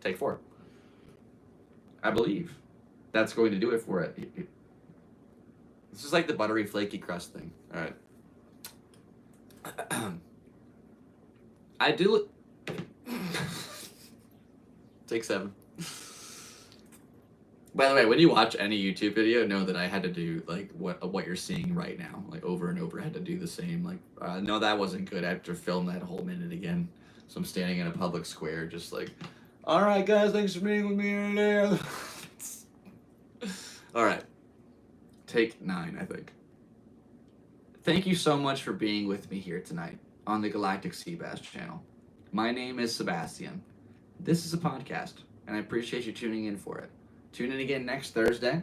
Take 4. I believe that's going to do it for it. This is like the buttery flaky crust thing. All right. I do. Take 7. By the way, when you watch any YouTube video, know that I had to do like what you're seeing right now, like over and over. I had to do the same. Like, no, that wasn't good. I have to film that whole minute again. So I'm standing in a public square, just like, all right, guys, thanks for being with me today. All right, take 9, I think. Thank you so much for being with me here tonight on the Galactic Seabass channel. My name is Sebastian. This is a podcast, and I appreciate you tuning in for it. Tune in again next Thursday.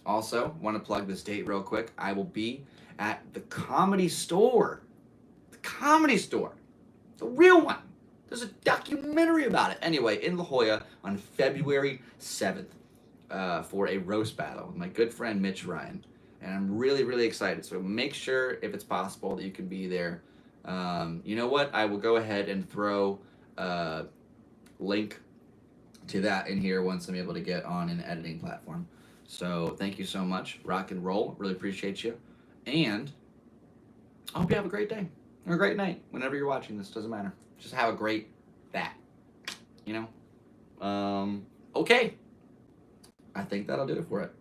Also, want to plug this date real quick. I will be at the Comedy Store. The Comedy Store. The real one. There's a documentary about it. Anyway, in La Jolla on February 7th for a roast battle with my good friend Mitch Ryan. And I'm really, really excited. So make sure, if it's possible, that you can be there. You know what? I will go ahead and throw a link to that in here once I'm able to get on an editing platform. So thank you so much. Rock and roll. Really appreciate you. And I hope you have a great day or a great night whenever you're watching this. Doesn't matter. Just have a great that. You know? Okay. I think that'll do it for it.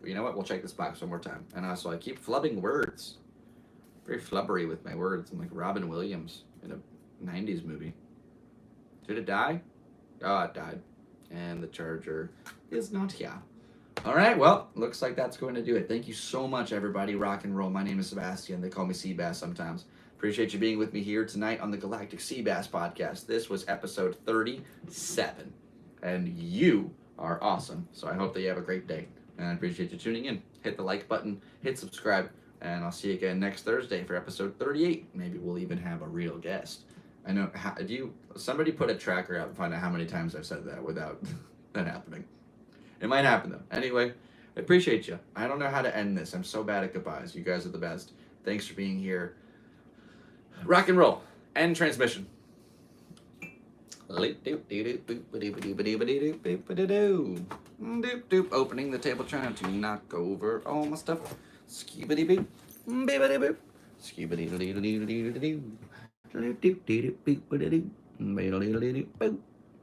You know what? We'll check this box one more time. And also, I keep flubbing words. Very flubbery with my words. I'm like Robin Williams in a 90s movie. Did it die? Oh, it died. And the charger is not here. All right, well, looks like that's going to do it. Thank you so much, everybody. Rock and roll. My name is Sebastian. They call me Seabass sometimes. Appreciate you being with me here tonight on the Galactic Seabass Podcast. This was episode 37. And you are awesome. So I hope that you have a great day. And I appreciate you tuning in. Hit the like button. Hit subscribe. And I'll see you again next Thursday for episode 38. Maybe we'll even have a real guest. I know. Somebody put a tracker out and find out how many times I've said that without that happening. It might happen though. Anyway, I appreciate you. I don't know how to end this. I'm so bad at goodbyes. You guys are the best. Thanks for being here. Rock and roll. End transmission. Opening the table, trying to knock over all my stuff. Skibidi boop. Bibbidi boop. Skibidi doo doo doo doo doo doo. Do do do do do do do do do.